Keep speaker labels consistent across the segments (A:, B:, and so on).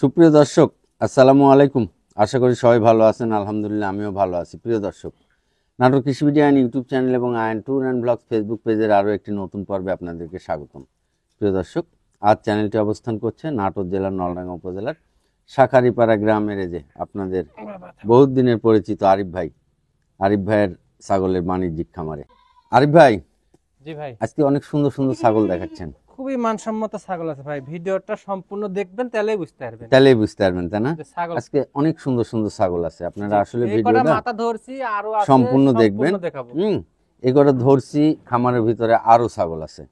A: সুপ্রিয় দর্শক, আসসালামু আলাইকুম। আশা করি সবাই ভালো আছেন। আলহামদুলিল্লাহ, আমিও ভালো আছি। প্রিয় দর্শক, নাটোর কৃষি বিডি আইন ইউটিউব চ্যানেল এবং আইন ট্যুর অ্যান্ড ব্লগ ফেসবুক পেজের আরও একটি নতুন পর্বে আপনাদেরকে স্বাগতম। প্রিয় দর্শক, আজ চ্যানেলটি অবস্থান করছে নাটোর জেলার নলডাঙ্গা উপজেলার শাঁখারীপাড়া গ্রামের যে আপনাদের বহুত দিনের পরিচিত আরিফ ভাইয়ের ছাগলের বাণিজ্যিক খামারে। আরিফ ভাই,
B: জি ভাই,
A: আজকে অনেক সুন্দর সুন্দর ছাগল দেখাচ্ছেন।
B: খুবই মানসম্মত ছাগল আছে ভাই। ভিডিওটা সম্পূর্ণ দেখবেন, তাহলেই বুঝতে পারবেন।
A: তাই না?
B: যে ছাগল
A: আজকে অনেক সুন্দর সুন্দর ছাগল আছে, আপনারা আসলে
B: এই কটা
A: ভিডিওটা
B: মাথা ধরছি, আরো আছে,
A: সম্পূর্ণ দেখবেন।
B: দেখাবো।
A: এগুলো ধরছি, খামারের ভিতরে আরো ছাগল আছে,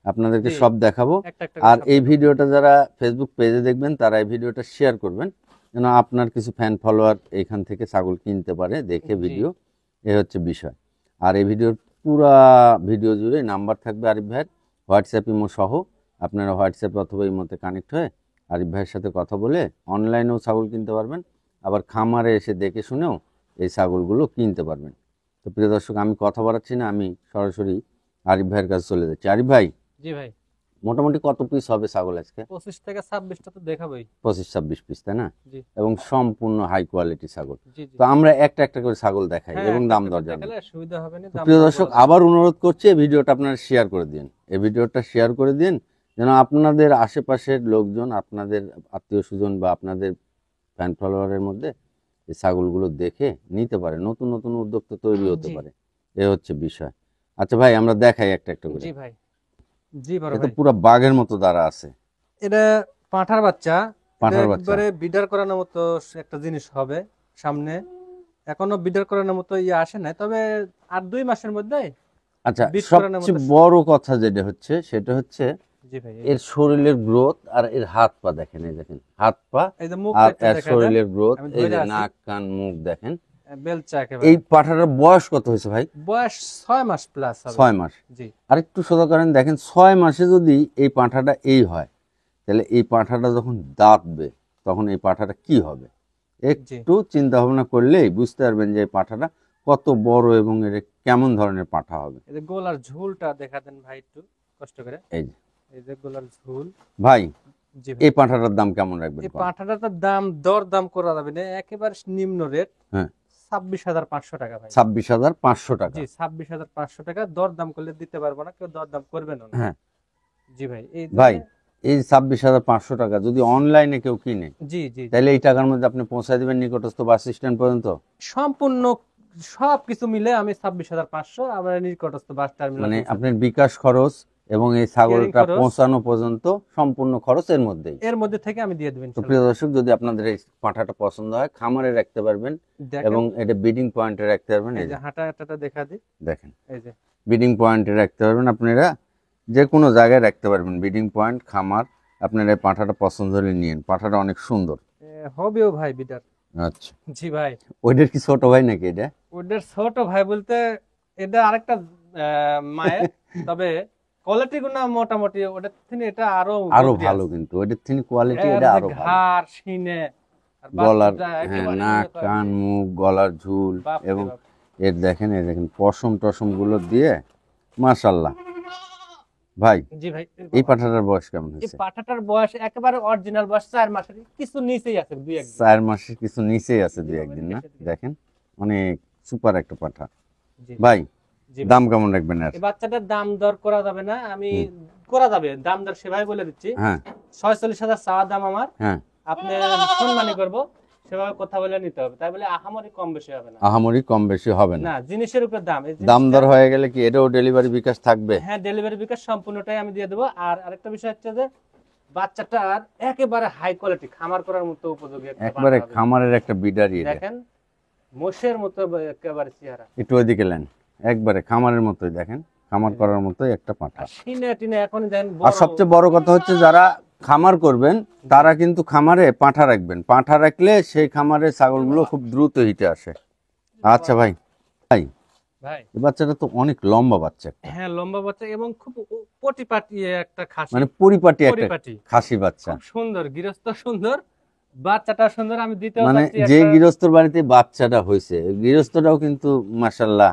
A: আপনাদেরকে
B: জি,
A: সব দেখাবো।
B: একটা একটা
A: আর
B: করে সব
A: এই
B: দেখাবো।
A: ভিডিওটা যারা ফেসবুক পেজে দেখবেন তারা এই ভিডিওটা শেয়ার করবেন, যেন আপনার কিছু ফ্যান ফলোয়ার এইখান থেকে ছাগল কিনতে পারে দেখে
B: জি।
A: ভিডিও। এই হচ্ছে বিষয়। আর এই ভিডিওর পুরা ভিডিও জুড়ে নাম্বার থাকবে আরিফ ভাইয়ের, হোয়াটসঅ্যাপ ইমো সহ। আপনারা হোয়াটসঅ্যাপ অথবা ইমোতে কানেক্ট হয়ে আরিফ ভাইয়ের সাথে কথা বলে অনলাইনেও ছাগল কিনতে পারবেন, আবার খামারে এসে দেখে শুনেও এই ছাগলগুলো কিনতে পারবেন। তো প্রিয় দর্শক, আমি কথা বাড়াচ্ছি না, আমি সরাসরি আরিফ ভাইয়ের কাছে চলে যাচ্ছি। আরিফ ভাই,
B: জি ভাই,
A: মোটামুটি কত পিস হবে ছাগল আজকে?
B: 25 থেকে 26টা তো দেখাবোই।
A: 25-26 পিস, তাই না?
B: জি
A: এবং সম্পূর্ণ হাই কোয়ালিটি ছাগল।
B: জি জি।
A: তো আমরা একটা একটা করে ছাগল দেখাই
B: হ্যাঁ,
A: এবং
B: একটা
A: দাম
B: একটা
A: দর
B: করে
A: জানাই।
B: দেখালে সুবিধা হবে না,
A: তো
B: দাম
A: প্রিয়
B: দর
A: দর্শক,
B: বলা যাবে।
A: আবার অনুরোধ করছি, এই ভিডিওটা আপনারা শেয়ার করে দিন। এই ভিডিওটা শেয়ার করে দিন, যেন আপনাদের আশেপাশের লোকজন, আপনাদের আত্মীয় স্বজন বা আপনাদের ফ্যান ফলোয়ারের মধ্যে এই ছাগলগুলো দেখে নিতে পারে, নতুন নতুন উদ্যোক্তা তৈরি হতে
B: জি
A: পারে। এ হচ্ছে বিষয়। আচ্ছা ভাই, আমরা দেখাই একটা একটা করে।
B: জি ভাই, জি বড়
A: এটা
B: ভাই।
A: পুরো বাঘের মতো দাঁড়া আছে।
B: এটা পাঁঠার বাচ্চা।
A: পাঁঠার
B: এটা
A: বাচ্চা।
B: একবারে বিডার করানোর মতো একটা জিনিস হবে সামনে। এখনো বিডার করানোর মতো আসে নাই, তবে আর 2 মাসের মধ্যে
A: আচ্ছা,
B: বিট করানোর
A: সবচেয়ে
B: মতো।
A: বড় কথা যেটা হচ্ছে সেটা হচ্ছে
B: জি ভাই,
A: এর শরীরের গ্রোথ আর এর হাত পা দেখেন। এই দেখেন হাত পা
B: এই যে মুখ
A: আর
B: একটা
A: এর
B: দেখা দেন,
A: শরীরের গ্রোথ,
B: আমি
A: এই
B: ধরে
A: যে
B: আছি।
A: নাক কান মুখ দেখেন।
B: বেলচা
A: এই
B: একেবারে।
A: পাঠাটার বয়স কত হয়েছে ভাই?
B: বয়স 6 মাস প্লাস হবে।
A: 6 মাস।
B: জি
A: আর একটু সোজা করেন, দেখেন 6 মাসে যদি এই পাঁঠাটা এই হয়, তাহলে এই পাঁঠাটা যখন দাঁতবে তখন এই পাঁঠাটা কি হবে?
B: জি
A: একটু চিন্তা ভাবনা করলেই বুঝতে পারবেন যে এই পাঁঠাটা কত বড় এবং এর কেমন ধরনের পাঁঠা হবে।
B: এই যে গলার ঝুলটা দেখা দেন ভাই, একটু কষ্ট করে।
A: এই যে
B: এই যে গলার ঝুল।
A: ভাই,
B: জি ভাই,
A: এই পাঁঠাটার দাম কেমন রাখবেন?
B: এই পাঁঠাটার তো দর দাম করা যাবে না, একেবারে নিম্ন রেট।
A: হ্যাঁ,
B: 26,500 টাকা ভাই।
A: 26,500 টাকা।
B: জি 26,500 টাকা। দর দাম করলে দিতে পারবো না, কেউ দর দাম করবে না।
A: হ্যাঁ
B: জি ভাই, এই
A: ভাই, এই 26,500 টাকা যদি অনলাইনে কেউ কিনে,
B: জি জি জি।
A: তাহলে এই টাকার মধ্যে আপনি পৌঁছায় দিবেন নিকটস্থ বাস স্ট্যান্ড পর্যন্ত?
B: সম্পূর্ণ সবকিছু মিলে আমি 26,500 আমার নিকটস্থ বাস টার্মিনাল
A: মানে আপনার বিকাশ খরচ এবং এই ছাগলটা
B: খরচ
A: পৌঁছানো পর্যন্ত সম্পূর্ণ খরচ এর মধ্যেই।
B: এর মধ্যে থেকে আমি দিয়ে দেবেন।
A: তো প্রিয় দর্শক, যদি আপনাদের এই পাঁঠাটা পছন্দ হয়, খামারে রাখতে পারবেন এবং
B: দেখেন,
A: এটা ব্রিডিং পয়েন্টে রাখতে পারবেন।
B: এই
A: এই
B: যে
A: যে
B: হাঁটাটা দেখা দিই।
A: দেখেন,
B: এই যে
A: ব্রিডিং পয়েন্টে রাখতে পারবেন, আপনারা যে কোনো জায়গায় রাখতে পারবেন। ব্রিডিং পয়েন্ট, খামার, আপনারা এই পাঁঠাটা পছন্দ হলে নিন। পাঁঠাটা অনেক সুন্দর।
B: হবেও ভাই বিটার।
A: আচ্ছা,
B: জি ভাই,
A: ওইটার কি ছোট ভাই নাকি এটা?
B: ওদের ছোট ভাই বলতে এটা আরেকটা মায়ের, তবে কোয়ালিটি গুনা মোটামুটি ওটার থেকে এটা আরো
A: আরো
B: গভীর
A: ভালো,
B: আছে।
A: কিন্তু ওইটার থেকে কোয়ালিটি
B: এর
A: এটা
B: যে
A: আরো ভালো।
B: ঘাড়, সিনে আর
A: গলার,
B: বাচ্চাটা
A: হ্যাঁ,
B: একেবারে
A: নাক
B: মনে করেন
A: কান
B: যে
A: মুখ গলার ঝুল
B: বাপ রে
A: এবং
B: বাপ।
A: এই দেখেন পশম টসম গুলো দিয়ে মাশাআল্লাহ। ভাই,
B: জি ভাই,
A: এই পাঠাটার বয়স কেমন
B: এই
A: হয়েছে?
B: পাঠাটার বয়স একেবারে অরিজিনাল বয়স 4 মাসের কিছু নিচেই আছে, 2-1 দিন।
A: 4 মাসের কিছু নিচেই আছে, 2-1 দিন না? দেখেন, অনেক সুপার একটা পাঠা।
B: জি
A: ভাই,
B: জি।
A: দাম কেমন রাখবেন? আর
B: এই বাচ্চাটার দাম দর করা যাবে না, আমি করা যাবে দাম দর সেভাবে বলে দিচ্ছি।
A: হ্যাঁ
B: 46,000 চাওয়া দাম আমার।
A: হ্যাঁ,
B: আপনি সম্মানী করব, সেভাবে কথা বলে নিতে হবে, তাই বলে আহামরি কম বেশি হবে না।
A: আহামরি কম বেশি হবে না।
B: না, জিনিসের উপর দাম। এই
A: দাম
B: জিনিসটা
A: দর হয়ে গেলে কি এটাও ডেলিভারি বিকাশ থাকবে?
B: হ্যাঁ, ডেলিভারি বিকাশ সম্পূর্ণটাই আমি দিয়ে দেবো। আর আরেকটা বিষয় হচ্ছে যে বাচ্চাটার একেবারে হাই কোয়ালিটি, খামার করার মতো উপযোগী একটা
A: একবারে
B: বাচ্চা হবে।
A: খামারের একটা বিডারি এটা।
B: দেখেন মোষের মতো একেবারে চেহারা।
A: একটু ওইদিকে নেন, একবারে খামারের মতোই দেখেন, খামার করার মতোই একটা পাঠা।
B: আর সিনে টিনে এখন দেন
A: আর সবচেয়ে বড় কথা হচ্ছে, যারা খামার করবেন তারা কিন্তু খামারে পাঁঠা রাখবেন। পাঁঠা রাখলে সেই খামারের ছাগলগুলো খুব দ্রুত হিটে আসে। আচ্ছা ভাই, ভাই
B: ভাই।
A: এই বাচ্চাটা তো অনেক লম্বা বাচ্চা একটা।
B: হ্যাঁ, লম্বা বাচ্চা এবং খুব পটিপাটি একটা খাসি,
A: মানে পরিপাটি একটা
B: পরিপাটি
A: খাসি বাচ্চা।
B: খুব সুন্দর, গৃহস্থ সুন্দর, বাচ্চাটা সুন্দর। আমি দিতেও
A: মানে
B: চাচ্ছি
A: যে
B: একটা
A: গৃহস্থর বাড়িতে বাচ্চাটা হয়েছে, গৃহস্থটাও কিন্তু মাশাআল্লাহ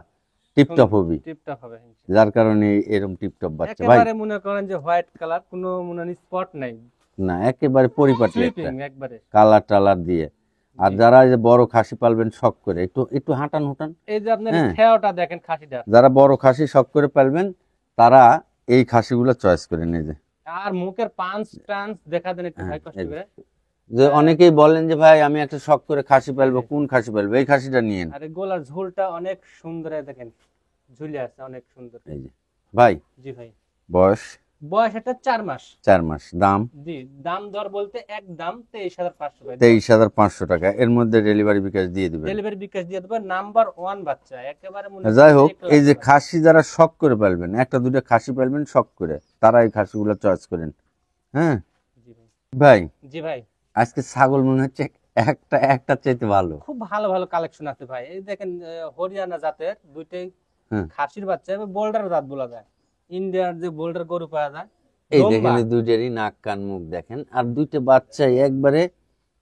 A: টিপটপ হবে,
B: টিপটপ হবে।
A: যার কারণে এরকম টিপটপ বাচ্চা। ভাই,
B: একেবারে মনে করেন যে হোয়াইট কালার, কোনো মনে স্পট নাই।
A: না, একেবারে পরিপাটি একটা
B: স্লিপিং একবারে।
A: কালার টালার দিয়ে। আর
B: জি।
A: যারা এই যে বড় খাসি পালবেন শখ করে, একটু একটু হাঁটান হুটান,
B: এই যে আপনার
A: হ্যাঁ।
B: ঠেওটা দেখেন খাসিটার,
A: যারা বড় খাসি শখ করে পালবেন তারা এই খাসিগুলো চয়েস করে নিয়ে যায়।
B: আর মুখের পাঁচ টান্স দেখা দেন একটু ভাই কষ্ট
A: এই যে।
B: করে।
A: যে অনেকেই বলেন যে ভাই আমি একটা শখ করে খাসি পালবো, কোন খাসি পালবো, এই খাসিটা নিয়েন।
B: আর এই গলার ঝোলটা অনেক সুন্দর, এই দেখেন ঝুলে আছে অনেক সুন্দর।
A: এই যে ভাই,
B: জি ভাই।
A: বয়স
B: বয়স এটা 4 মাস।
A: 4 মাস। দাম
B: জি, দাম দর বলতে একদম 23,500 ভাই।
A: 23,500 টাকা। এর মধ্যে ডেলিভারি বিকাশ দিয়ে দিবেন।
B: ডেলিভারি বিকাশ দিয়ে দেবো। নাম্বার 1 বাচ্চা একেবারে মনে
A: যাই হোক,
B: করেন
A: এই যে
B: এক লাখ
A: খাসি যারা শখ করে পালবেন, একটা দুটো খাসি পালবেন শখ করে, তারা এই খাসিগুলো চয়েস করেন। হ্যাঁ
B: টাকা। জি ভাই।
A: ভাই,
B: জি ভাই,
A: আজকে ছাগল মনে হচ্ছে একটা চাইতে ভালো।
B: খুব ভালো ভালো কালেকশন আছে ভাই। এই দেখেন হরিয়ানা জাতের দুইটাই
A: হ্যাঁ।
B: খাসির বাচ্চা, বোল্ডার জাত বলা যায়। ইন্ডিয়ার যে বোল্ডার গরু পাওয়া যায়,
A: এই
B: লম্বা।
A: দেখেন, এই দুইটারই নাক কান মুখ দেখেন, আর দুইটা বাচ্চাই একবারে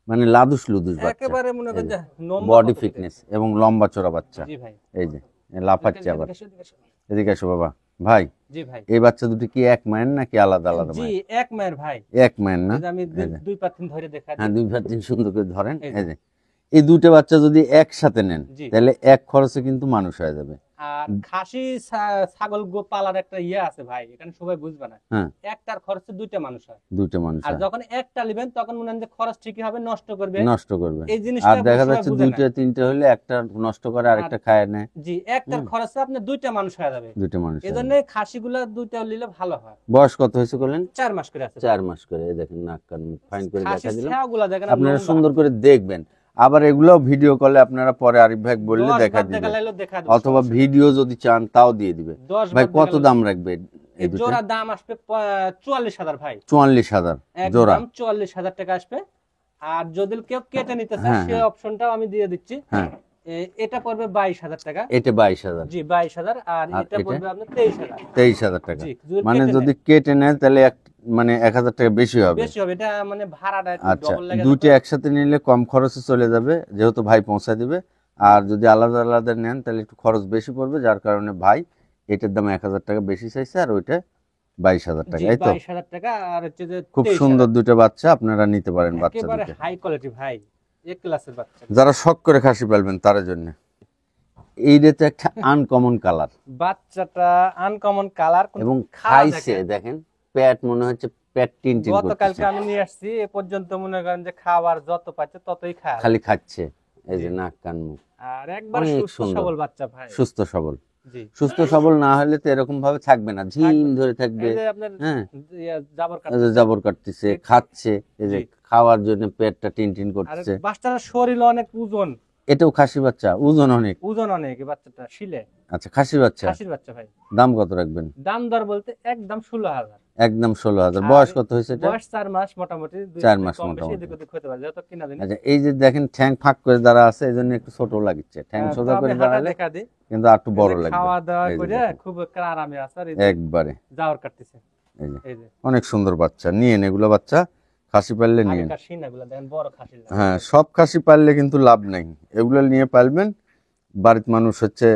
A: মানে লাদুস লুদুস বাচ্চা,
B: একেবারে মনে করেন যে লম্বা
A: বডি
B: কত
A: ফিটনেস এবং লম্বা চড়া বাচ্চা।
B: জি ভাই।
A: এই যে লাফাচ্ছে আবার।
B: এদিকে এসো।
A: এদিকে আসো বাবা। ভাই,
B: জি ভাই।
A: এই বাচ্চা দুটি কি এক মায়ের নাকি আলাদা আলাদা
B: জি,
A: মায়ের?
B: এক মায়ের ভাই।
A: এক মায়ের না?
B: এই যে আমি
A: এই যে।
B: দুই পাতিন ধরে দেখা
A: হ্যাঁ,
B: দিই।
A: 2 সুন্দর করে ধরেন।
B: এই যে।
A: এই যে এই দুটো বাচ্চা যদি একসাথে নেন
B: জি।
A: তাহলে এক খরচে কিন্তু মানুষ হয়ে যাবে।
B: আর খাসি ছাগল পালার একটা ইয়ে আছে ভাই, এখানে সবাই বুঝবে না।
A: হ্যাঁ,
B: একটার খরচে দুইটা মানুষ হয়।
A: দুটো মানুষ
B: আর
A: হয়।
B: যখন একটা নেবেন তখন মনে হয় যে খরচ ঠিকই হবে, নষ্ট করবে।
A: নষ্ট করবে।
B: এই জিনিসটা
A: আর দেখা
B: সবাই
A: যাচ্ছে
B: বুঝে না।
A: 2-3টে হলে একটা নষ্ট করে আরেকটা খায় নেয়।
B: জি, একটার খরচে আপনি দুইটা মানুষ হয়ে যাবে।
A: দুটো মানুষ হয়।
B: এজন্য খাসিগুলা দুইটা নিলে ভালো হয়।
A: বয়স কত হয়েছে করলেন?
B: 4 মাস করে আছে।
A: 4 মাস করে। এই দেখেন নাক কান মুখ ফাইন করে
B: খাসি
A: দেখা দিলাম।
B: ছাগুলা দেখেন
A: আপনারা
B: লম্বা।
A: সুন্দর করে দেখবেন। আবার এগুলো ভিডিও কলে আপনারা পরে আরিফ ভাই বললে
B: 10
A: দেখা
B: বার
A: দিবে,
B: দেখা লাইলো দেখা দিবে,
A: অথবা
B: সমস্যা নেই।
A: ভিডিও যদি চান তাও দিয়ে দিবে।
B: 10
A: ভাই
B: বার
A: কত
B: দেখা
A: দাম
B: লাইলো।
A: রাখবে এই
B: এই
A: দুটো?
B: জোড়া দাম আসবে 44,000 ভাই।
A: 44,000 জোড়া।
B: একদম 44,000 টাকা আসবে। আর যদি কেউ কেটে নিতে চায়
A: হ্যাঁ,
B: সেই
A: হ্যাঁ।
B: অপশনটাও আমি দিয়ে দিচ্ছি।
A: হ্যাঁ,
B: এটা পড়বে 22,000 টাকা।
A: এটা 22,000।
B: জি, 22,000। আর
A: আর
B: এটা
A: এটা?
B: পড়বে আপনার 23,000।
A: 23,000 টাকা।
B: জি, যদি
A: মানে
B: কেটে
A: যদি
B: নেয়,
A: কেটে নেয় তাহলে মানে 1,000 টাকা বেশি হবে।
B: বেশি হবে। এটা মানে ভাড়াটা একটু
A: আচ্ছা,
B: ডবল লাগে।
A: দুইটা একসাথে নিলে কম খরচে চলে যাবে, যেহেতু ভাই পৌঁছে দিবে। আর যদি আলাদা আলাদা নেন তাহলে একটু খরচ বেশি পড়বে, যার কারণে ভাই এটার দাম 1,000 টাকা বেশি চাইছে, আর ওইটা 22,000 টাকা।
B: জি,
A: এই তো
B: 22,000 টাকা। আর হচ্ছে যে
A: খুব
B: 23,000
A: সুন্দর দুটো বাচ্চা আপনারা নিতে পারেন। বাচ্চা
B: একেবারে
A: দুটো
B: হাই কোয়ালিটি ভাই, এ ক্লাসের বাচ্চা।
A: যারা শখ করে খাসি পালবেন তার জন্য। এইটা তো একটা আনকমন কালার
B: বাচ্চাটা আনকমন কালার
A: এবং
B: খাওয়া
A: খাইছে
B: দেখেন।
A: দেখেন, পেট মনে হচ্ছে পেট টিন টিন
B: গতকালকে
A: করতেছে,
B: আমি নিয়ে আসছি, এ পর্যন্ত মনে করেন যে খাবার যত পাচ্ছে ততই খায়।
A: খালি খাচ্ছে। এই যে
B: জি।
A: নাক কান মুখ
B: আর একবার
A: অনেক
B: সুস্থ
A: সুন্দর।
B: সবল বাচ্চা ভাই।
A: সুস্থ সবল।
B: জি।
A: সুস্থ সবল না হলে তো এরকম ভাবে থাকবে না, ঝিম ধরে থাকবে।
B: এই যে আপনার
A: হ্যাঁ,
B: জাবর
A: এই যে জাবর কাটতেছে, খাচ্ছে, এই যে
B: জি।
A: খাওয়ার জন্য পেটটা টিন টিন
B: আর
A: করতেছে।
B: বাচ্চাটার শরীর অনেক ওজন,
A: এটাও খাসি বাচ্চা, ওজন অনেক।
B: ওজন অনেক এই বাচ্চাটা শিলে।
A: আচ্ছা, খাসি বাচ্চা।
B: খাসির বাচ্চা ভাই।
A: দাম কত রাখবেন?
B: দাম দর বলতে একদম 16,000।
A: একদম 16,000।
B: আর
A: বয়স কত হয়েছে এটা?
B: বয়স 4 মাস মোটামুটি।
A: 4 মাস
B: কম বেশি
A: মোটামুটি।
B: এদিক ওদিক হতে পারে, যত কিনা দিন।
A: আচ্ছা, এই যে দেখেন ঠ্যাং ফাঁক করে দাঁড়া আছে, এই জন্য একটু ছোট লাগছে। ঠ্যাং সোজা করে
B: হাঁটা
A: দাঁড়ালে
B: দেখা দিই।
A: কিন্তু আর একটু বড়
B: এই যে
A: লাগবে।
B: খাওয়া দাওয়া
A: এই যে
B: করে
A: দেখেন,
B: খুব একটা আরামে আছে। আর এই যে
A: একবারে
B: জাবর কাটতেছে।
A: এই যে
B: এই যে
A: অনেক সুন্দর বাচ্চা। নিয়েন এগুলো বাচ্চা, খাসি পাললে নিয়েন।
B: আগেকার সিনাগুলো দেখেন, বড় খাসির।
A: হ্যাঁ, সব খাসি পাললে কিন্তু লাভ নাই। এগুলো নিয়ে পালবেন, বাড়িতে মানুষ হচ্ছে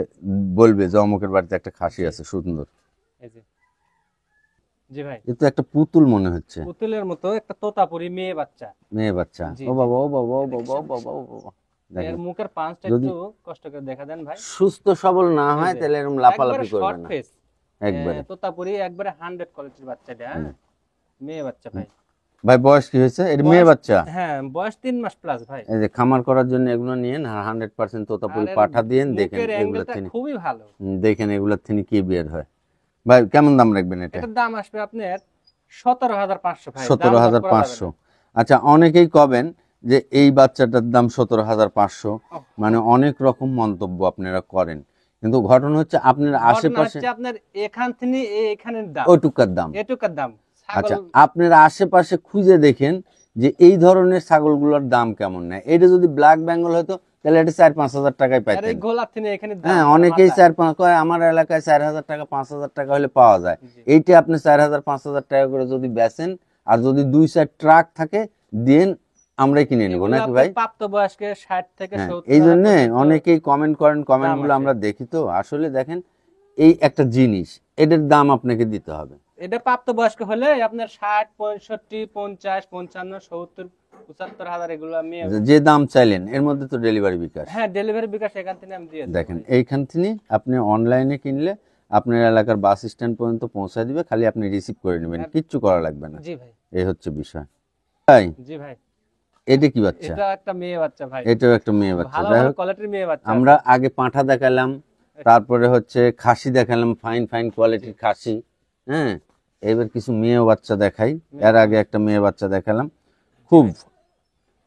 A: বলবে যে অমুকের বাড়িতে একটা খাসি আছে সুন্দর।
B: এই যে জি ভাই,
A: এ তো একটা পুতুল মনে হচ্ছে।
B: পুতুলের মতো একটা তোতাপুরি মেয়ে বাচ্চা।
A: মেয়ে বাচ্চা।
B: জি,
A: ও
B: জি।
A: বাবা, ও বাবা, ও বাবা, ও বাবা, ও বাবা।
B: এর
A: দেখেন,
B: মুখের পাঁচটা
A: যদি-
B: একটু কষ্ট করে দেখা দেন ভাই।
A: সুস্থ সবল না হয়
B: এই যে,
A: তাহলে এরকম লাফালাফি
B: একবারে
A: করবে
B: শর্ট
A: না।
B: ফেস,
A: একবারে।
B: তোতাপুরি একবারে 100 কোয়ালিটির বাচ্চাটা। হ্যাঁ, মেয়ে বাচ্চা ভাই।
A: ভাই বয়স কি হয়েছে? এটা মেয়ে
B: বয়স-
A: বাচ্চা।
B: হ্যাঁ, বয়স 3 মাস প্লাস ভাই।
A: এই যে খামার করার জন্য এগুলো নিয়েন, 100% তোতাপুরি
B: আর এর
A: পাঠা দিয়েন। দেখেন
B: মুখের
A: এগুলো
B: অ্যাঙ্গেলটা
A: থেকে,
B: খুবই ভালো।
A: দেখেন এগুলো থেকে কি বের হয়। ভাই কেমন দাম রাখবেন এটা?
B: এটার দাম আসবে আপনার 17,500 ভাই। দাম দর করা যাবে
A: 17,500।
B: না।
A: আচ্ছা, অনেকেই কবেন যে এই বাচ্চাটার দাম 17,500, মানে অনেক রকম মন্তব্য আপনারা করেন, কিন্তু ঘটনা হচ্ছে আপনার
B: ঘটনা
A: আশেপাশে
B: হচ্ছে আপনার এখান থেকে এখানের দাম,
A: ওইটুকার দাম।
B: এটুকার দাম।
A: আচ্ছা,
B: ছাগল
A: আপনার আশেপাশে খুঁজে দেখেন যে এই ধরনের ছাগলগুলোর দাম কেমন নেয়। এটা যদি ব্ল্যাক বেঙ্গল হতো তাহলে এটা 4-5 হাজার টাকায়
B: আর এই
A: পাইতেন।
B: গোলার থেকে এখানে দাম।
A: হ্যাঁ, অনেকেই 4-5 কয়, আমার এলাকায় 4,000 টাকা 5,000 টাকা হলে পাওয়া যায়।
B: জি।
A: এইটা আপনি 4,000-5,000 টাকা করে যদি বেচেন, আর যদি 2-4 ট্রাক থাকে দেন, আমরাই কিনে নেবো
B: এগুলো
A: নাকি
B: আপনার
A: ভাই?
B: প্রাপ্তবয়স্কে 60 থেকে
A: হ্যাঁ,
B: 70
A: এই
B: হাজার
A: জন্য
B: পর্যন্ত
A: অনেকেই কমেন্ট করেন, কমেন্টগুলো
B: আসে।
A: আমরা দেখি। তো আসলে দেখেন, এই একটা জিনিস, এটার দাম আপনাকে দিতে হবে।
B: এটা প্রাপ্তবয়স্ক হলে আপনার 60, 65, 50, 55, 70, 75,000 এগুলো আমি
A: যে দাম চাইলেন এর মধ্যে তো ডেলিভারি বিকাশ।
B: হ্যাঁ ডেলিভারি বিকাশ এখান থেকে আমি দিয়ে দেব
A: দেখেন
B: ভাই।
A: এইখান থেকে আপনি অনলাইনে কিনলে আপনার এলাকার বাস স্ট্যান্ড পর্যন্ত পৌঁছে দিবে, খালি আপনি রিসিভ করে নেবেন, কিচ্ছু করা লাগবে না।
B: জি ভাই।
A: এই হচ্ছে বিষয়। তাই
B: জি ভাই।
A: এটা কি বাচ্চা?
B: এটা একটা মেয়ে বাচ্চা ভাই,
A: এটাও একটা মেয়ে বাচ্চা।
B: ভালো
A: যাই
B: ভালো
A: হোক,
B: কোয়ালিটির মেয়ে বাচ্চা।
A: আমরা আগে পাঁঠা দেখালাম, তারপরে হচ্ছে খাসি দেখালাম, ফাইন ফাইন কোয়ালিটির খাসি। হ্যাঁ, এবার কিছু মেয়ে বাচ্চা দেখাই। এর আগে একটা মেয়ে বাচ্চা দেখালাম, খুব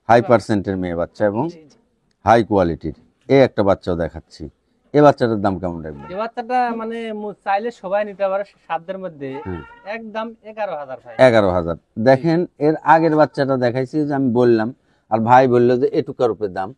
A: হাই পার্সেন্টের মেয়ে বাচ্চা এবং
B: জি, জি।
A: হাই কোয়ালিটির। এই একটা বাচ্চাও দেখাচ্ছি। এই বাচ্চাটার দাম কেমন রাখবেন?
B: এই বাচ্চাটা মানে চাইলে সবাই নিতে পারে সাধ্যের মধ্যে,
A: হ্যাঁ।
B: একদম 11,000 ভাই।
A: 11,000। দেখেন এর আগের বাচ্চাটা দেখাইছি যে আমি বললাম, আর ভাই বললো যে এটুকার উপরে দাম।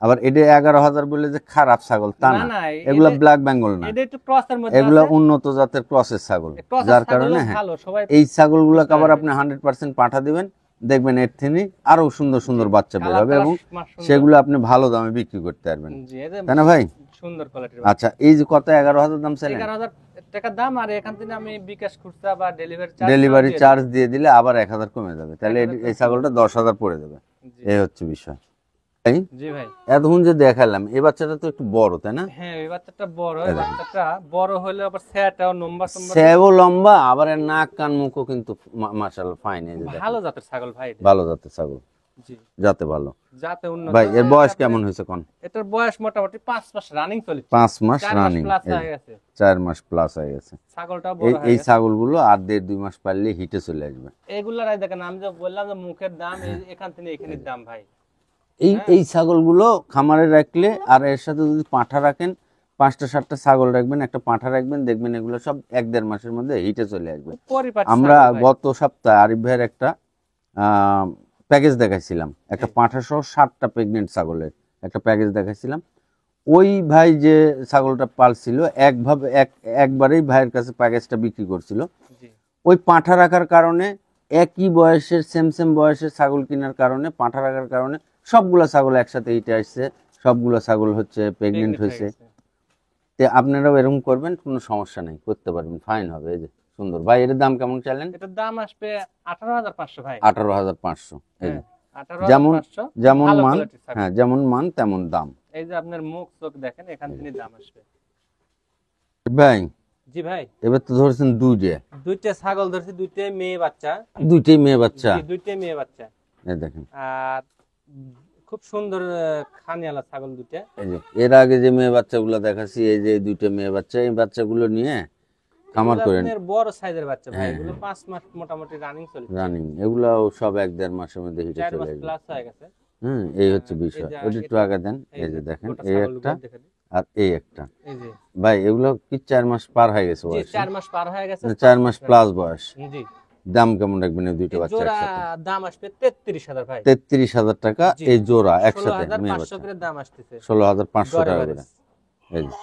A: আবার এটা 11,000 বললে যে খারাপ ছাগল তা
B: না
A: না,
B: না,
A: এগুলা ব্ল্যাক বেঙ্গল না,
B: এটা একটু ক্রসের মধ্যে
A: এগুলা
B: আছে।
A: উন্নত জাতের ক্রসের ছাগল।
B: ক্রসের
A: যার
B: ছাগলও
A: কারণে হ্যাঁ,
B: ভালো, সবাই
A: এই ছাগলগুলোকে
B: বুঝতে
A: আবার
B: পারবে।
A: আপনি 100% পাঠা দিবেন, দেখবেন এর থেকে আরো সুন্দর সুন্দর বাচ্চা বের হবে এবং
B: সুন্দর।
A: সেগুলো আপনি ভালো দামে বিক্রি করতে পারবেন,
B: জি, এই যে
A: তাই না ভাই?
B: সুন্দর কোয়ালিটির।
A: আচ্ছা, এই যে কত 11,000 দাম চাইলেন,
B: 11,000 টাকা দাম, আর এখান থেকে আমি বিকাশ খুচরা বা
A: ডেলিভারি চার্জ দিয়ে দিলে আবার 1,000 কমে যাবে, তাহলে
B: 1,000
A: এই ছাগলটা 10,000 পড়ে যাবে। এই হচ্ছে বিষয়। তাই
B: জি ভাই।
A: এতক্ষণ যে দেখালাম, এই বাচ্চাটা তো একটু বড়, তাই না?
B: হ্যাঁ এই বাচ্চাটা বড়, এই বাচ্চাটা বড় হলে আবার সেটাও নম্বর নম্বর
A: সেও লম্বা, আবার এর নাক কান মুখও কিন্তু মাশাআল্লাহ ফাইন। এই যে দেখেন,
B: ভালো জাতের ছাগল ভাই এটা।
A: ভালো জাতের ছাগল,
B: জি,
A: যাতে ভালো।
B: জাতে উন্নত।
A: ভাই এর বয়স কেমন হয়েছে কোন?
B: এটার বয়স মোটামুটি 5 মাস রানিং চলছে।
A: 5 মাস
B: 4 মাস
A: রানিং,
B: প্লাস হয়ে গেছে।
A: 4 মাস প্লাস হয়ে গেছে।
B: ছাগলটাও
A: এই
B: বড় হয়ে
A: এই
B: গেছে।
A: ছাগলগুলো আর 1.5-2 মাস পারলে হিটে চলে আসবে।
B: এগুলার এই দেখেন, আমি যে বললাম যে মুখের দাম এখান থেকে এখানের দাম ভাই।
A: এই ছাগলগুলো খামারে রাখলে আর এর সাথে যদি পাঁঠা রাখেন, 5টা-7টা ছাগল রাখবেন, একটা পাঁঠা রাখবেন, দেখবেন এগুলো সব 1-1.5 মাসের মধ্যে হিটে চলে আসবে।
B: পরিপাটি
A: আমরা
B: ছাগল ভাই।
A: গত সপ্তাহে আরিফ ভাইয়ের একটা প্যাকেজ দেখাইছিলাম, একটা পাঁঠা সহ 7টা প্রেগনেন্ট ছাগলের একটা প্যাকেজ দেখাইছিলাম। ওই ভাই যে ছাগলটা পালছিল একবারেই ভাইয়ের কাছে প্যাকেজটা বিক্রি করছিল।
B: জি,
A: ওই পাঁঠা রাখার কারণে, একই বয়সের সেম বয়সের ছাগল কেনার কারণে, পাঁঠা রাখার কারণে সবগুলা ছাগল একসাথে হিটে আসছে, সবগুলা ছাগল হচ্ছে প্রেগনেন্ট হয়েছে। তো আপনারাও এরকম করবেন, কোনো সমস্যা নেই, করতে পারবেন, ফাইন হবে। এই যে সুন্দর ভাই, এর দাম কেমন চাইলেন?
B: এটার দাম আসবে 18,500 ভাই।
A: 18,500। এই যে
B: হ্যাঁ,
A: যেমন
B: 18,500
A: যেমন
B: ভালো
A: মান,
B: কোয়ালিটির ছাগল।
A: হ্যাঁ যেমন মান তেমন দাম।
B: এই যে আপনার মুখ চোখ দেখেন, এখান থেকে দাম আসবে।
A: ভাই
B: জি ভাই,
A: এবার তো ধরেছেন
B: দুইটা ছাগল ধরছি, দুইটাই মেয়ে বাচ্চা।
A: দুইটাই মেয়ে বাচ্চা।
B: জি, দুইটাই মেয়ে বাচ্চা।
A: এই দেখেন,
B: আর খুব সুন্দর খানিয়ালা ছাগল দুইটা।
A: এই যে এর আগে যে মেয়ে বাচ্চাগুলো দেখাচ্ছি, এই যে দুইটা মেয়ে বাচ্চা, এই বাচ্চাগুলো নিয়ে খামার
B: এগুলো
A: করেন।
B: আপনার বড় সাইজের বাচ্চা ভাই,
A: হ্যাঁ,
B: এগুলো 5 মাস মোটামুটি রানিং চলছে।
A: রানিং, এগুলো সব 1-1.5 মাসের মধ্যে হিটে
B: 4
A: চলে
B: মাস
A: আসবে।
B: প্লাস হয়ে গেছে।
A: এই হচ্ছে
B: এই
A: বিষয়।
B: যে
A: ওটা একটু আগে দেন। এই যে দেখেন,
B: গোটা
A: এই
B: ছাগলগুলো
A: একটা
B: দেখে দিন।
A: আর এই একটা।
B: এই যে
A: ভাই এগুলো কি 4 মাস পার হয়ে গেছে
B: জি,
A: বয়স?
B: 4 মাস পার হয়ে গেছে।
A: 4 মাস প্লাস বয়স।
B: জি,
A: দাম কেমন রাখবেন এই দুইটা
B: এই
A: বাচ্চা
B: জোড়া
A: একসাথে?
B: দাম আসবে 33,000 ভাই।
A: 33,000 টাকা
B: জি,
A: এই জোড়া একসাথে, মেয়ে
B: 16,500
A: বাচ্চা
B: করে দাম আসতেছে।
A: 16,500
B: গড়ে
A: টাকা
B: বাড়ি।
A: করে। এই যে,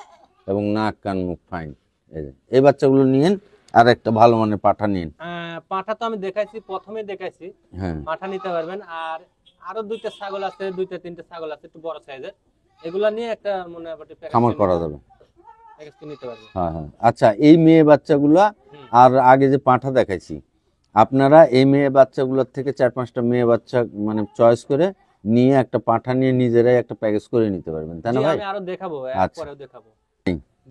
A: এবং নাক কান মুখ ফাইন। এই যে এই বাচ্চাগুলো নিয়েন, আর একটা ভালো মানের পাঠা নিন।
B: পাঠা তো আমি দেখাইছি, প্রথমে দেখাইছি,
A: হ্যাঁ,
B: পাঠা নিতে পারবেন। আর আরো দুইটা ছাগল আছে, দুইটা তিনটা ছাগল আছে একটু বড় সাইজের, এগুলা নিয়ে একটা মোটামুটি
A: খামার করা যাবে।
B: প্যাকেজ নিতে পারবেন।
A: হ্যাঁ হ্যাঁ। আচ্ছা, এই মেয়ে বাচ্চাগুলা আর আগে যে পাঁঠা দেখাইছি, আপনারা এই মেয়ে বাচ্চাগুলোর থেকে 4-5টা মেয়ে বাচ্চা মানে চয়েস করে নিয়ে একটা পাঁঠা নিয়ে নিজেরাই একটা প্যাকেজ করে নিতে পারবেন, তাই না
B: জি,
A: ভাই?
B: আমি আরো দেখাবো,
A: আচ্ছা।
B: পরেও দেখাবো।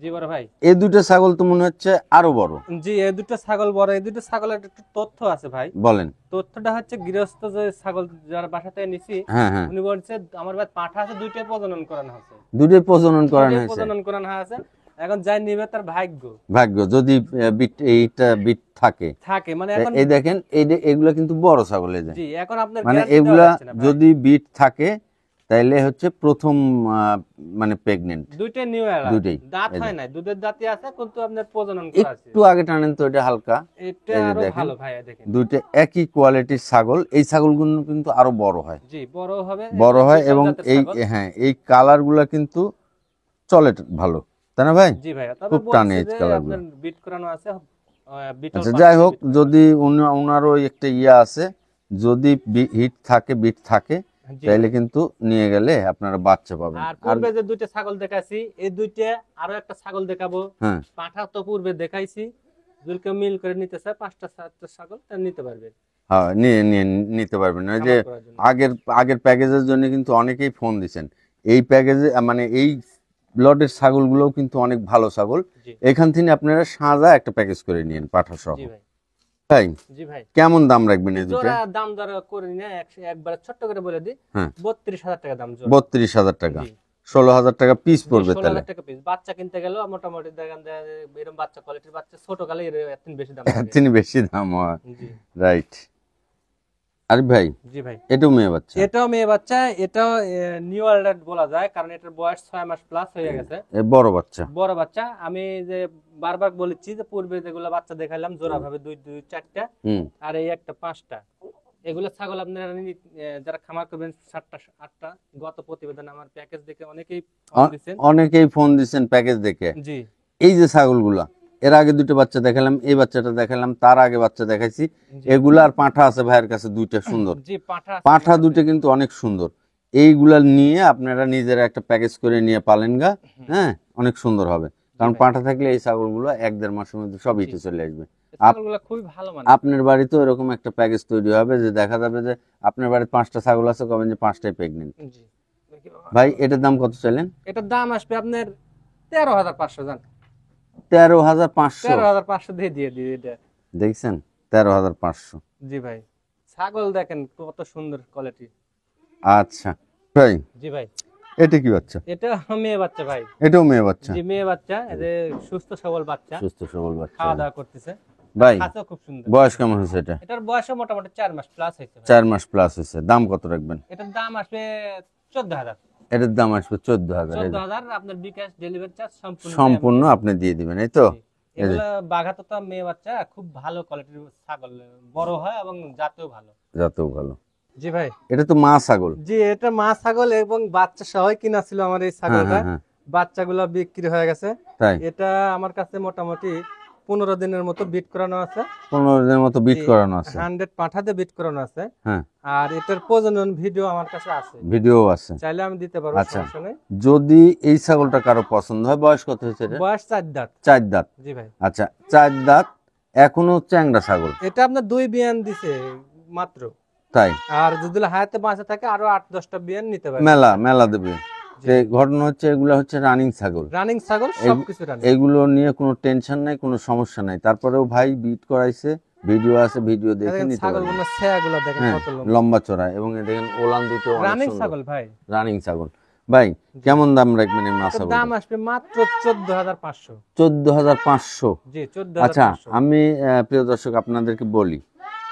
B: জি বড় ভাই।
A: এই দুটো ছাগল তো মনে হচ্ছে আরো বড়।
B: জি, এই দুটো ছাগল বড়। এই দুটো ছাগলের একটু তথ্য আছে ভাই।
A: বলেন।
B: তথ্যটা হচ্ছে, গৃহস্থ যে ছাগল যার বাসা থেকে নিছি,
A: হ্যাঁ হ্যাঁ,
B: উনি বলছে আমার ভাই পাঠা আছে, দুইটাই প্রজনন করানো হয়েছে।
A: দুটোই প্রজনন করানো হয়েছে।
B: প্রজনন করানো হয়েছে, এখন যাই নিবে তার ভাগ্য।
A: ভাগ্য যদি এইটা বিট থাকে
B: থাকে মানে এখন।
A: এই দেখেন, এগুলা কিন্তু বড় ছাগল। এই যে
B: জি, এখন আপনার
A: মানে
B: guarantee দেওয়া
A: এগুলা
B: যাচ্ছে না ভাই।
A: যদি বিট থাকে তাইলে হচ্ছে প্রথম মানে প্রেগনেন্ট।
B: দুইটাই নিউ এরা,
A: দুইটাই।
B: দাঁত
A: এই যে।
B: হয় না, দুধের দাঁতই আছে, কিন্তু আপনার প্রজনন করা আছে।
A: একটু আগে টানেন তো, এটা হালকা।
B: এটা
A: এই যে
B: আরো
A: দেখেন,
B: ভালো ভাই, দেখেন।
A: দুইটা একই কোয়ালিটির ছাগল। এই ছাগলগুলো কিন্তু আরো বড় হয়,
B: জি, বড় হবে,
A: বড় হয়, এবং
B: জাতের
A: এই
B: ছাগল।
A: হ্যাঁ এই কালার গুলা কিন্তু চলে ভালো, তাই না ভাই?
B: জি ভাই, তবে
A: খুব
B: বলছে
A: টানে এই
B: যে
A: কালার গুলো।
B: আপনার বিট করানো আছে, বিটল
A: আচ্ছা,
B: পাঁচ
A: যাই হোক,
B: বিট করানো
A: যদি ওনারও একটা ইয়ে আছে, যদি হিট থাকে, বিট থাকে,
B: আছে। জি
A: তাইলে
B: ভাই।
A: কিন্তু নিয়ে গেলে আপনারা বাচ্চা পাবেন।
B: আর
A: আর
B: পূর্বে যে দুইটা ছাগল দেখাইছি, এই দুইটা আরো একটা ছাগল দেখাবো।
A: হ্যাঁ,
B: পাঠা তো পূর্বে দেখাইছি, যদি কেউ মিল করে নিতে চায় 5টা 7টা ছাগল তা নিতে পারবে
A: হ্যাঁ, নিয়ে নিয়ে নিতে পারবেন। ওই যে
B: খামার করার জন্য।
A: আগের আগের প্যাকেজের জন্য কিন্তু অনেকেই ফোন দিছেন। এই প্যাকেজে মানে এই লটের ছাগলগুলোও কিন্তু অনেক ভালো ছাগল।
B: জি
A: এখান থেকে আপনারা সাজা একটা প্যাকেজ করে নিন পাঠা সহ।
B: জি ভাই
A: তাই
B: জি ভাই
A: কেমন দাম রাখবেন এই দুটো?
B: জোড়া দাম দর করে না একবার ছোট্ট করে বলে দিই,
A: হ্যাঁ,
B: 32,000 টাকা দাম জোড়া।
A: 32,000 টাকা,
B: জি
A: 16,000 টাকা পিস
B: জি,
A: পড়বে
B: 16,000
A: তাহলে।
B: টাকা পিস। বাচ্চা কিনতে গেলেও মোটামুটি দেখেন যে এরকম বাচ্চা কোয়ালিটির বাচ্চা ছোট কালে এত বেশি দাম লাগে।
A: তিনি বেশি দাম হয়,
B: জি
A: রাইট। আরে ভাই,
B: জি ভাই
A: এটাও মেয়ে বাচ্চা?
B: এটাও মেয়ে বাচ্চা, এটাও নিউ অ্যাডাল্ট বলা যায়, কারণ এটার বয়স 6 মাস প্লাস হয়ে গেছে।
A: এ বড় বাচ্চা?
B: বড় বাচ্চা। আমি যে বারবার বলেছি যে পূর্বে যেগুলো বাচ্চা দেখাইলাম জোড়া ভাবে 2-4টা,
A: হুম,
B: আর এই একটা 5টা। এগুলো ছাগল আপনারা যারা খামার করবেন 7টা 8টা। গত প্রতিবেদন আমার প্যাকেজ দেখে অনেকেই ফোন দিচ্ছেন।
A: অনেকেই ফোন দিচ্ছেন প্যাকেজ দেখে।
B: জি
A: এই যে ছাগলগুলা, এর আগে দুটো বাচ্চা দেখালাম, এই বাচ্চাটা দেখালাম, তার আগে বাচ্চা দেখাইছি।
B: জি
A: এগুলা আর পাঁঠা আছে ভাইয়ের কাছে দুইটা সুন্দর,
B: জি পাঠা আছে
A: পাঁঠা
B: আমার কাছে।
A: দুটো কিন্তু অনেক সুন্দর। এইগুলা নিয়ে আপনারা নিজেরা একটা প্যাকেজ করে নিয়ে পালেন গা, হ্যাঁ, অনেক সুন্দর হবে। কারণ
B: ভাই।
A: পাঁঠা থাকলে এই ছাগলগুলো 1-1.5 মাসের মধ্যে সব
B: জি।
A: ইটে চলে আসবে।
B: ছাগলগুলো খুবই ভালো মানে।
A: আপনার বাড়িতেও এরকম একটা প্যাকেজ তৈরি হবে যে দেখা যাবে যে আপনার বাড়িতে 5টা ছাগল আছে, কবেন যে 5টাই প্রেগনেন্ট।
B: জি
A: ভাই এটার দাম কত চাইলেন?
B: এটার দাম আসবে আপনার 13,500। জান
A: 13,500?
B: 13,500 দিয়ে দিয়ে এটা।
A: দেখছেন, 13,500।
B: জি ভাই ছাগল দেখেন কত সুন্দর কোয়ালিটি।
A: আচ্ছা ভাই,
B: জি ভাই
A: এটা কি বাচ্চা?
B: এটা মেয়ে বাচ্চা ভাই।
A: এটাও মেয়ে বাচ্চা?
B: জি মেয়ে বাচ্চা, এদের সুস্থ সবল বাচ্চা,
A: সুস্থ সবল বাচ্চা।
B: খাওয়া দাওয়া করতেছে,
A: ভাই
B: খাঁচাও খুব সুন্দর।
A: বয়স কেমন হয়েছে এটা?
B: এটার বয়সও মোটামুটি 4 মাস প্লাস হয়েছে ভাই।
A: 4 মাস প্লাস হয়েছে। দাম কত রাখবেন?
B: এটার দাম আসবে 14,000।
A: এটার দাম আসবে 14,000।
B: 14,000 আপনার বিকাশ ডেলিভারি চার্জ সম্পূর্ণ
A: সম্পূর্ণ আপনি দিয়ে দিবেন, এই তো?
B: জি। এগুলা বাঘাতোতা মেয়ে বাচ্চা, খুব ভালো কোয়ালিটির ছাগল, বড় হয় এবং জাতেও ভালো।
A: যত ভালো।
B: জি ভাই
A: এটা তো মা ছাগল।
B: জি এটা মা ছাগল এবং বাচ্চা সহই কিনা ছিল আমার এই
A: হ্যাঁ
B: ছাগলটা।
A: হ্যাঁ হ্যাঁ,
B: বাচ্চাগুলো বিক্রি হয়ে গেছে।
A: তাই?
B: এটা আমার কাছে মোটামুটি 15 দিনের মতো বিট করানো আছে।
A: 15 দিনের মতো বিট
B: জি,
A: করানো আছে?
B: 100 পাঠাতে বিট করানো আছে।
A: হ্যাঁ,
B: আর এটার প্রজনন ভিডিও আমার কাছে আছে,
A: ভিডিও আছে?
B: চাইলে আমি দিতে পারবো,
A: আচ্ছা,
B: সমস্যা নেই।
A: যদি এই ছাগলটা কারো পছন্দ হয়, বয়স কত হয়েছে এটা?
B: বয়স 4 দাঁত।
A: 4 দাঁত?
B: জি ভাই
A: আচ্ছা, 4 দাঁত, এখনো চ্যাংড়া ছাগল?
B: এটা আপনার 2 বিয়ান দিছে মাত্র।
A: তাই?
B: আর যদি হায়াতে বাঁচা থাকে আরো 8-10টা বিয়ান নিতে পারবে।
A: মেলা মেলা দেবে। যে ঘটনা হচ্ছে, এগুলো হচ্ছে রানিং ছাগল।
B: রানিং ছাগল, সবকিছু রানিং।
A: এগুলো নিয়ে কোনো টেনশন নাই, কোনো সমস্যা নাই। তারপরেও ভাই বিট করাইছে, ভিডিও আছে, ভিডিও দেখে
B: দেখেন
A: নিতে পারবেন।
B: ছাগলগুলো ছায়াগুলো দেখেন
A: হ্যাঁ,
B: কত
A: লম্বা চড়া, এবং এ দেখেন ওলান দুটো
B: রানিং ছাগল ভাই।
A: রানিং ছাগল। ভাই কেমন দাম রাখবেন এই মাছ
B: এটার
A: ছাগল?
B: দাম আসবে মাত্র 14,500।
A: 14,500?
B: জি
A: আচ্ছা,
B: 14,500।
A: আমি প্রিয় দর্শক আপনাদেরকে বলি,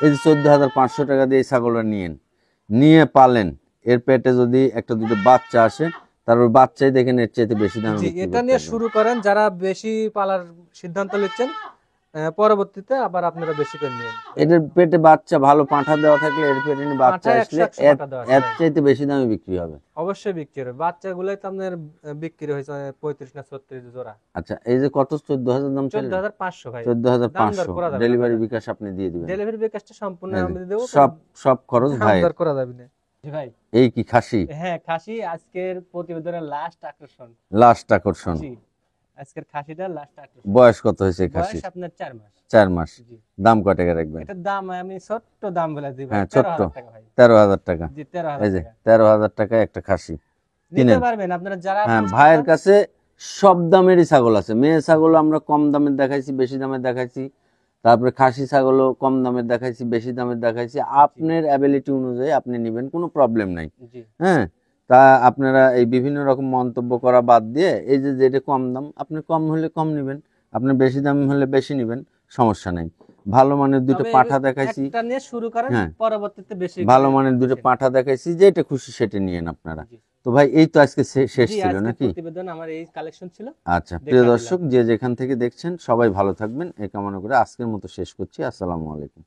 A: এই যে 14,500 টাকা দিয়ে এই ছাগলটা নিয়ে পালেন, এর পেটে যদি একটা দুটো বাচ্চা আসে, তারপর বাচ্চাই দেখেন এর চাইতে বেশি দাম
B: জি এটা নিয়ে শুরু করেন, যারা বেশি পালার সিদ্ধান্ত নিচ্ছেন পরবর্তীতে আবার আপনারা বেশি করে নিন।
A: এদের পেটে বাচ্চা ভালো পাঁঠা দেওয়া থাকলে, এর পেটে বাচ্চা
B: পাঁঠা
A: আসলে
B: 100 পাঁঠা দেওয়া আছে
A: এর
B: ভাই।
A: চাইতে বেশি দামে বিক্রি হবে।
B: অবশ্যই বিক্রি হবে। বাচ্চাগুলোই তো আপনার বিক্রি হয়েছে 35 না 36 জোড়া।
A: আচ্ছা, এই যে কত 14,000 দাম চলে?
B: 14,500 ভাই।
A: 14,500
B: করা যাবে না
A: ডেলিভারি
B: ভাই।
A: বিকাশ আপনি দিয়ে দিবেন?
B: ডেলিভারি বিকাশটা সম্পূর্ণ
A: এই যে,
B: আমি দেবো,
A: সব খরচ ভাই।
B: দাম করা যাবে না। জি ভাই
A: এই কি খাসি?
B: হ্যাঁ খাসি আজকের প্রতিবেদনের লাস্ট আকর্ষণ।
A: লাস্ট আকর্ষণ?
B: জি আজকের খাসিটা লাস্ট আকর্ষণ।
A: বয়স কত হয়েছে এই খাসি?
B: বয়স আপনার 4 মাস।
A: 4 মাস।
B: জি
A: দাম কত টাকা রাখবেন?
B: এটার দাম আমি ছোট্ট দাম বলে দিই ভাই,
A: হ্যাঁ, ছোট্ট।
B: 13,000 টাকা ভাই।
A: 13,000 টাকা?
B: জি
A: এই
B: 13,000
A: যে
B: টাকা
A: 13,000 টাকায় একটা খাসি
B: নিতে
A: কিনেন।
B: পারবেন আপনারা যারা
A: হ্যাঁ,
B: বুঝতে
A: ভাইয়ের
B: চান।
A: কাছে সব দামেরই ছাগল আছে। মেয়ে ছাগল আমরা কম দামের দেখাইছি, বেশি দামের দেখাইছি, তারপরে খাসি ছাগলও কম দামের দেখাইছি, বেশি দামের দেখাইছি। আপনার অ্যাবিলিটি অনুযায়ী আপনি নেবেন, কোনো প্রবলেম নাই।
B: জি
A: হ্যাঁ, তা আপনারা এই বিভিন্ন রকম মন্তব্য করা বাদ দিয়ে, এই যে যেটা কম দাম, আপনি কম হলে কম নেবেন, আপনি বেশি দাম হলে বেশি নেবেন, সমস্যা নাই। ভালো মানের দুটো
B: তবে
A: পাঠা দেখাইছি,
B: একটা নিয়ে শুরু করেন,
A: হ্যাঁ,
B: পরবর্তীতে বেশি
A: ভালো মানের দুটো পাঠা দেখাইছি, যেটা খুশি সেটা নিয়েন আপনারা।
B: জি।
A: তো ভাই এই তো আজকে শেষ
B: জি
A: ছিল
B: আজকের
A: নাকি?
B: প্রতিবেদন আমার এই কালেকশন ছিল।
A: আচ্ছা, প্রিয়
B: দেখা
A: দর্শক, যে যেখান থেকে দেখছেন সবাই ভালো থাকবেন এই কামনা করে আজকের মতো শেষ করছি। আসসালামু আলাইকুম।